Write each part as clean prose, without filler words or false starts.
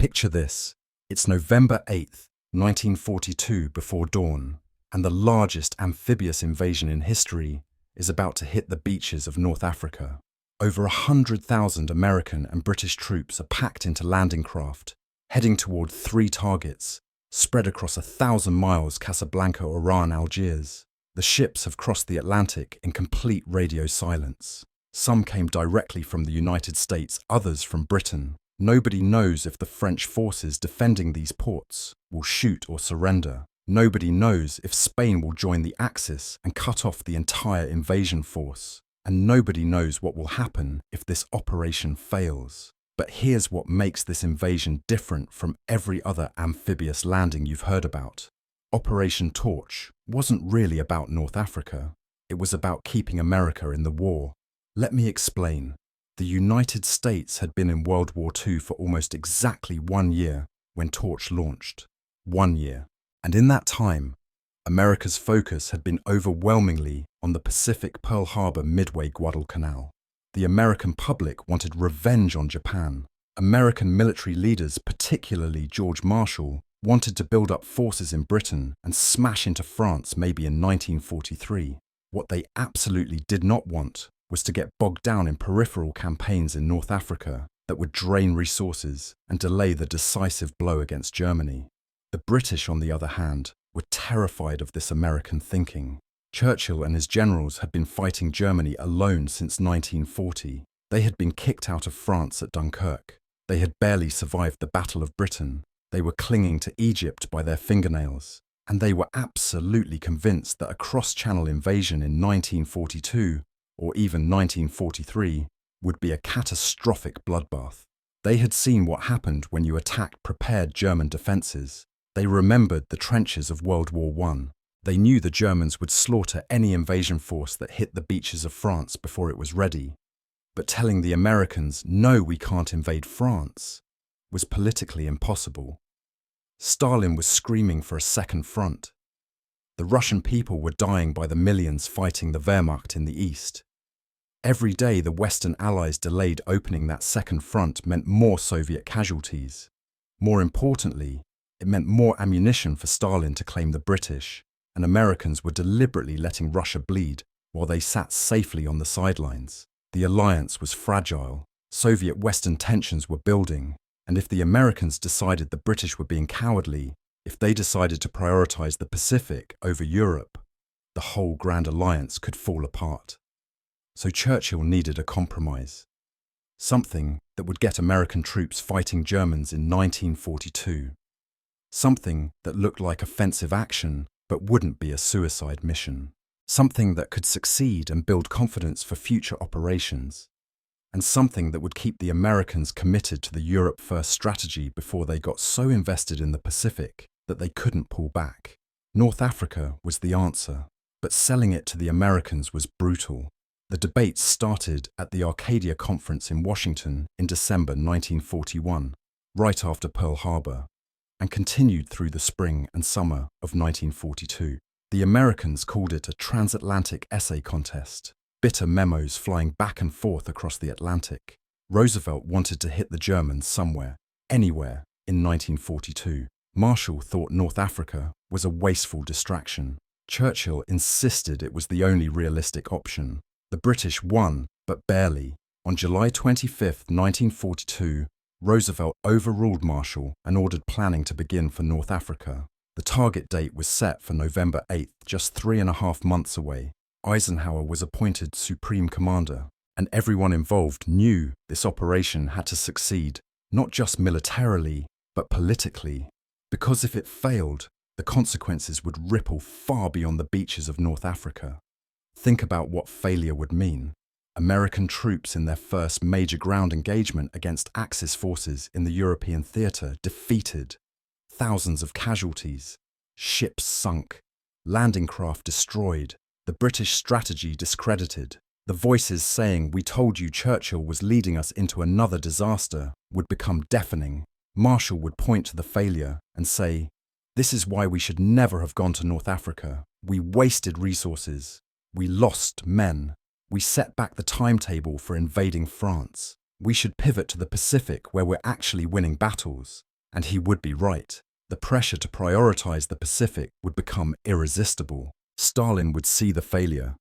Picture this. It's November 8th, 1942 before dawn, and the largest amphibious invasion in history is about to hit the beaches of North Africa. Over 100,000 American and British troops are packed into landing craft, heading toward 3 targets, spread across 1,000 miles: Casablanca, Oran, Algiers. The ships have crossed the Atlantic in complete radio silence. Some came directly from the United States, others from Britain. Nobody knows if the French forces defending these ports will shoot or surrender. Nobody knows if Spain will join the Axis and cut off the entire invasion force. And nobody knows what will happen if this operation fails. But here's what makes this invasion different from every other amphibious landing you've heard about. Operation Torch wasn't really about North Africa. It was about keeping America in the war. Let me explain. The United States had been in World War II for almost exactly 1 year when Torch launched. 1 year. And in that time, America's focus had been overwhelmingly on the Pacific Pearl Harbor Midway Guadalcanal. The American public wanted revenge on Japan. American military leaders, particularly George Marshall, wanted to build up forces in Britain and smash into France maybe in 1943. What they absolutely did not want was to get bogged down in peripheral campaigns in North Africa that would drain resources and delay the decisive blow against Germany. The British, on the other hand, were terrified of this American thinking. Churchill and his generals had been fighting Germany alone since 1940. They had been kicked out of France at Dunkirk. They had barely survived the Battle of Britain. They were clinging to Egypt by their fingernails. And they were absolutely convinced that a cross-channel invasion in 1942 or even 1943 would be a catastrophic bloodbath. They had seen what happened when you attacked prepared German defences. They remembered the trenches of World War I. They knew the Germans would slaughter any invasion force that hit the beaches of France before it was ready. But telling the Americans, no, we can't invade France, was politically impossible. Stalin was screaming for a second front. The Russian people were dying by the millions fighting the Wehrmacht in the east. Every day the Western Allies delayed opening that second front meant more Soviet casualties. More importantly, it meant more ammunition for Stalin to claim the British, and Americans were deliberately letting Russia bleed while they sat safely on the sidelines. The alliance was fragile. Soviet-Western tensions were building, and if the Americans decided the British were being cowardly, if they decided to prioritize the Pacific over Europe, the whole Grand Alliance could fall apart. So Churchill needed a compromise. Something that would get American troops fighting Germans in 1942. Something that looked like offensive action but wouldn't be a suicide mission. Something that could succeed and build confidence for future operations. And something that would keep the Americans committed to the Europe First strategy before they got so invested in the Pacific that they couldn't pull back. North Africa was the answer, but selling it to the Americans was brutal. The debates started at the Arcadia Conference in Washington in December 1941, right after Pearl Harbor, and continued through the spring and summer of 1942. The Americans called it a transatlantic essay contest, bitter memos flying back and forth across the Atlantic. Roosevelt wanted to hit the Germans somewhere, anywhere, in 1942. Marshall thought North Africa was a wasteful distraction. Churchill insisted it was the only realistic option. The British won, but barely. On July 25, 1942, Roosevelt overruled Marshall and ordered planning to begin for North Africa. The target date was set for November 8th, just 3.5 months away. Eisenhower was appointed Supreme Commander, and everyone involved knew this operation had to succeed, not just militarily, but politically. Because if it failed, the consequences would ripple far beyond the beaches of North Africa. Think about what failure would mean. American troops in their first major ground engagement against Axis forces in the European theatre defeated. Thousands of casualties. Ships sunk. Landing craft destroyed. The British strategy discredited. The voices saying, "We told you Churchill was leading us into another disaster," would become deafening. Marshall would point to the failure and say, "This is why we should never have gone to North Africa. We wasted resources. We lost men. We set back the timetable for invading France. We should pivot to the Pacific where we're actually winning battles." And he would be right. The pressure to prioritize the Pacific would become irresistible. Stalin would see the failure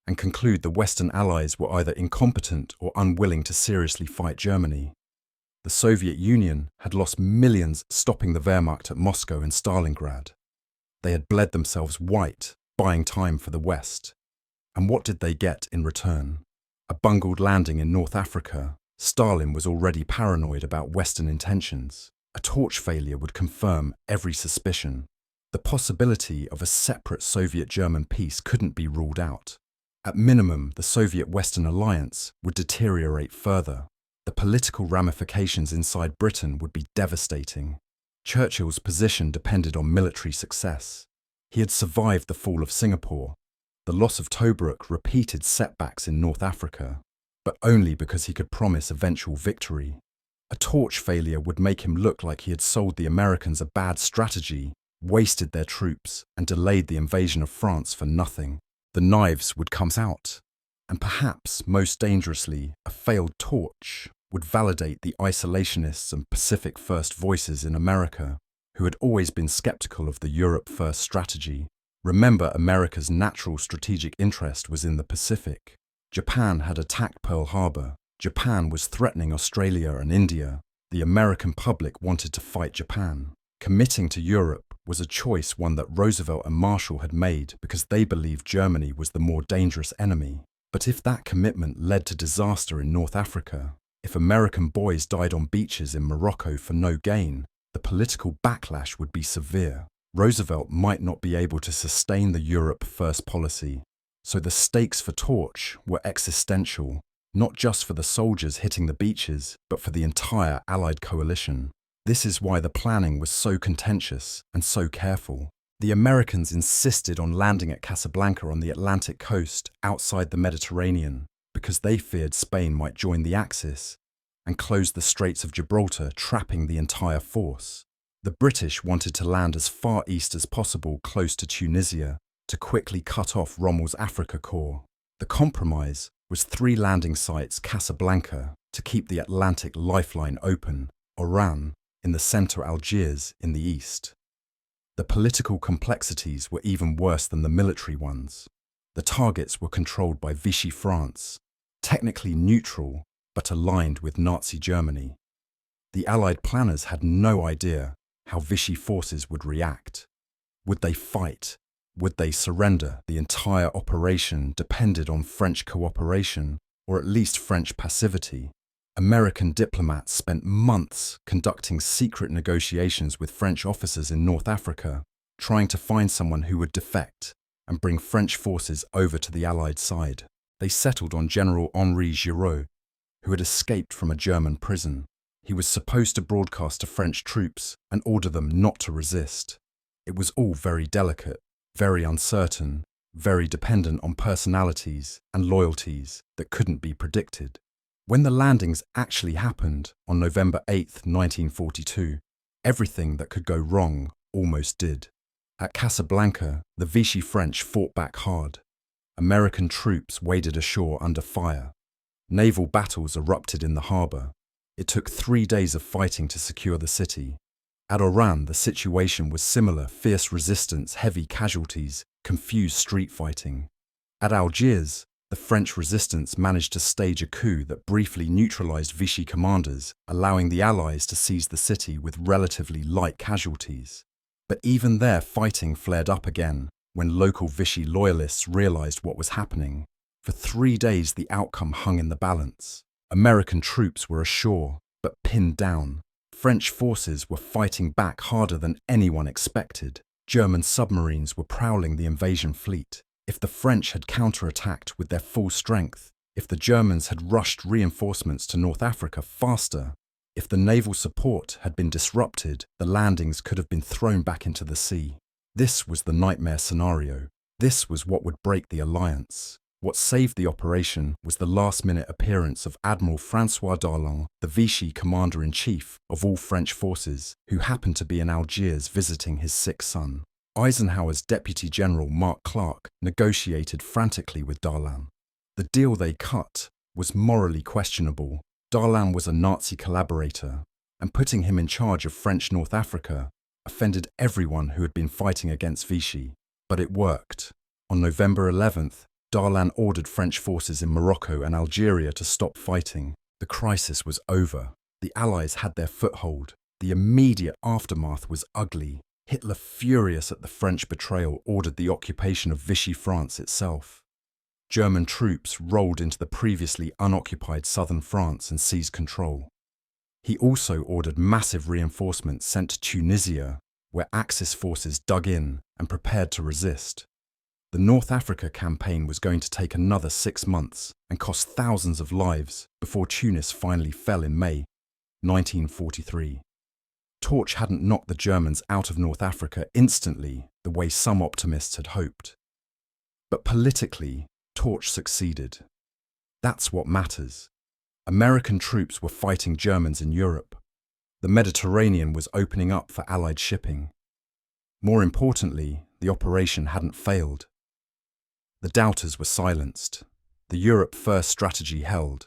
and conclude the Western Allies were either incompetent or unwilling to seriously fight Germany. The Soviet Union had lost millions stopping the Wehrmacht at Moscow and Stalingrad. They had bled themselves white, buying time for the West. And what did they get in return? A bungled landing in North Africa. Stalin was already paranoid about Western intentions. A torch failure would confirm every suspicion. The possibility of a separate Soviet-German peace couldn't be ruled out. At minimum, the Soviet-Western alliance would deteriorate further. The political ramifications inside Britain would be devastating. Churchill's position depended on military success. He had survived the fall of Singapore. The loss of Tobruk repeated setbacks in North Africa, but only because he could promise eventual victory. A torch failure would make him look like he had sold the Americans a bad strategy, wasted their troops, and delayed the invasion of France for nothing. The knives would come out, and perhaps most dangerously, a failed torch would validate the isolationists and Pacific First voices in America, who had always been skeptical of the Europe First strategy. Remember, America's natural strategic interest was in the Pacific. Japan had attacked Pearl Harbor. Japan was threatening Australia and India. The American public wanted to fight Japan. Committing to Europe was a choice, one that Roosevelt and Marshall had made because they believed Germany was the more dangerous enemy. But if that commitment led to disaster in North Africa, if American boys died on beaches in Morocco for no gain, the political backlash would be severe. Roosevelt might not be able to sustain the Europe First policy. So the stakes for Torch were existential, not just for the soldiers hitting the beaches, but for the entire Allied coalition. This is why the planning was so contentious and so careful. The Americans insisted on landing at Casablanca on the Atlantic coast outside the Mediterranean because they feared Spain might join the Axis and close the Straits of Gibraltar, trapping the entire force. The British wanted to land as far east as possible, close to Tunisia, to quickly cut off Rommel's Afrika Korps. The compromise was 3 landing sites: Casablanca, to keep the Atlantic lifeline open, Oran, in the center, Algiers in the east. The political complexities were even worse than the military ones. The targets were controlled by Vichy France, technically neutral but aligned with Nazi Germany. The Allied planners had no idea how Vichy forces would react. Would they fight? Would they surrender? The entire operation depended on French cooperation, or at least French passivity. American diplomats spent months conducting secret negotiations with French officers in North Africa, trying to find someone who would defect and bring French forces over to the Allied side. They settled on General Henri Giraud, who had escaped from a German prison. He was supposed to broadcast to French troops and order them not to resist. It was all very delicate, very uncertain, very dependent on personalities and loyalties that couldn't be predicted. When the landings actually happened on November 8, 1942, everything that could go wrong almost did. At Casablanca, the Vichy French fought back hard. American troops waded ashore under fire. Naval battles erupted in the harbour. It took 3 days of fighting to secure the city. At Oran, the situation was similar: fierce resistance, heavy casualties, confused street fighting. At Algiers, the French resistance managed to stage a coup that briefly neutralized Vichy commanders, allowing the Allies to seize the city with relatively light casualties. But even there, fighting flared up again when local Vichy loyalists realized what was happening. For 3 days, the outcome hung in the balance. American troops were ashore, but pinned down. French forces were fighting back harder than anyone expected. German submarines were prowling the invasion fleet. If the French had counterattacked with their full strength, if the Germans had rushed reinforcements to North Africa faster, if the naval support had been disrupted, the landings could have been thrown back into the sea. This was the nightmare scenario. This was what would break the alliance. What saved the operation was the last-minute appearance of Admiral François Darlan, the Vichy commander-in-chief of all French forces, who happened to be in Algiers visiting his sick son. Eisenhower's Deputy General Mark Clark negotiated frantically with Darlan. The deal they cut was morally questionable. Darlan was a Nazi collaborator. and putting him in charge of French North Africa offended everyone who had been fighting against Vichy. But it worked. On November 11th, Darlan ordered French forces in Morocco and Algeria to stop fighting. The crisis was over. The Allies had their foothold. The immediate aftermath was ugly. Hitler, furious at the French betrayal, ordered the occupation of Vichy France itself. German troops rolled into the previously unoccupied southern France and seized control. He also ordered massive reinforcements sent to Tunisia, where Axis forces dug in and prepared to resist. The North Africa campaign was going to take another 6 months and cost thousands of lives before Tunis finally fell in May 1943. Torch hadn't knocked the Germans out of North Africa instantly the way some optimists had hoped. But politically, Torch succeeded. That's what matters. American troops were fighting Germans in Europe. The Mediterranean was opening up for Allied shipping. More importantly, the operation hadn't failed. The doubters were silenced. The Europe First strategy held.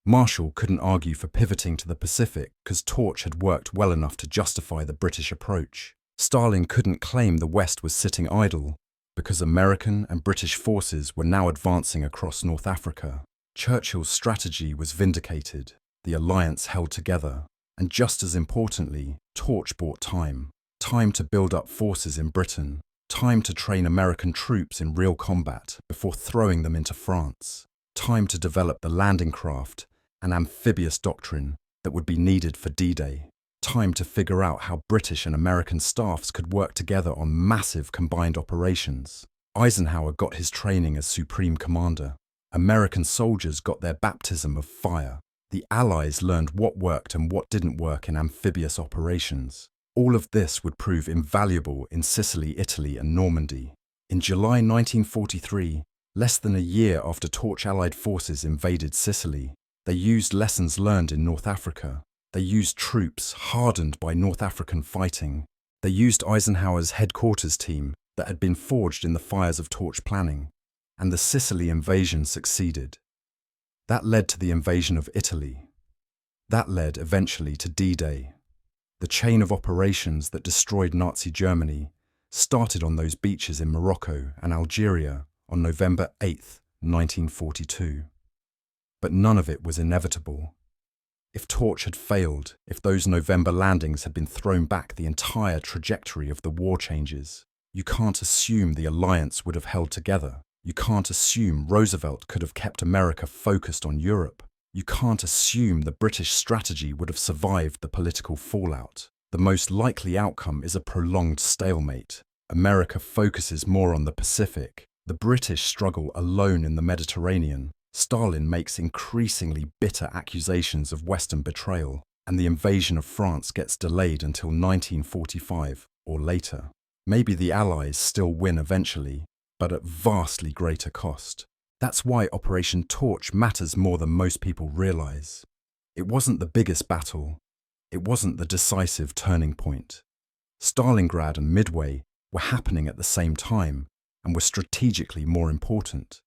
Marshall couldn't argue for pivoting to the Pacific because Torch had worked well enough to justify the British approach. Stalin couldn't claim the West was sitting idle because American and British forces were now advancing across North Africa. Churchill's strategy was vindicated. The alliance held together. And just as importantly, Torch bought time. Time to build up forces in Britain. Time to train American troops in real combat before throwing them into France. Time to develop the landing craft and amphibious doctrine that would be needed for D-Day. Time to figure out how British and American staffs could work together on massive combined operations. Eisenhower got his training as Supreme Commander. American soldiers got their baptism of fire. The Allies learned what worked and what didn't work in amphibious operations. All of this would prove invaluable in Sicily, Italy, and Normandy. In July 1943, less than a year after Torch Allied forces invaded Sicily, they used lessons learned in North Africa. They used troops hardened by North African fighting. They used Eisenhower's headquarters team that had been forged in the fires of Torch planning. And the Sicily invasion succeeded. That led to the invasion of Italy. That led eventually to D-Day. The chain of operations that destroyed Nazi Germany started on those beaches in Morocco and Algeria on November 8, 1942. But none of it was inevitable. If Torch had failed, if those November landings had been thrown back the entire trajectory of the war changes, you can't assume the alliance would have held together. You can't assume Roosevelt could have kept America focused on Europe. You can't assume the British strategy would have survived the political fallout. The most likely outcome is a prolonged stalemate. America focuses more on the Pacific. The British struggle alone in the Mediterranean. Stalin makes increasingly bitter accusations of Western betrayal, and the invasion of France gets delayed until 1945 or later. Maybe the Allies still win eventually, but at vastly greater cost. That's why Operation Torch matters more than most people realize. It wasn't the biggest battle. It wasn't the decisive turning point. Stalingrad and Midway were happening at the same time and were strategically more important.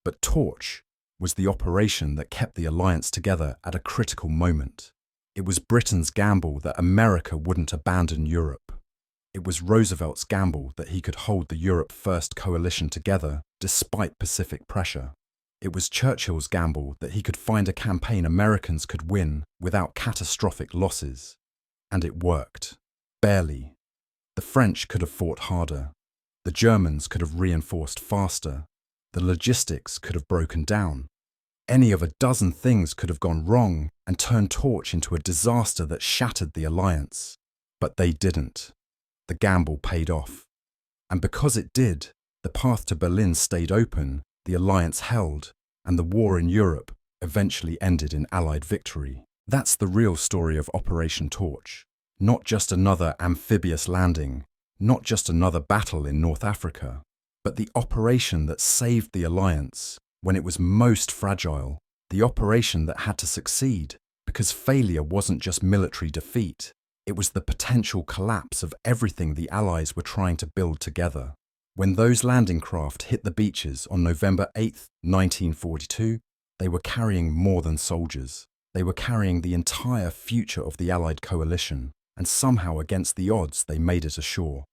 But Torch was the operation that kept the alliance together at a critical moment. It was Britain's gamble that America wouldn't abandon Europe. It was Roosevelt's gamble that he could hold the Europe First coalition together despite Pacific pressure. It was Churchill's gamble that he could find a campaign Americans could win without catastrophic losses. And it worked. Barely. The French could have fought harder. The Germans could have reinforced faster. The logistics could have broken down. Any of a dozen things could have gone wrong and turned Torch into a disaster that shattered the alliance. But they didn't. The gamble paid off. And because it did, the path to Berlin stayed open, the alliance held, and the war in Europe eventually ended in Allied victory. That's the real story of Operation Torch. Not just another amphibious landing, not just another battle in North Africa, but the operation that saved the alliance when it was most fragile, the operation that had to succeed, because failure wasn't just military defeat. It was the potential collapse of everything the Allies were trying to build together. When those landing craft hit the beaches on November 8, 1942, they were carrying more than soldiers. They were carrying the entire future of the Allied coalition, and somehow against the odds they made it ashore.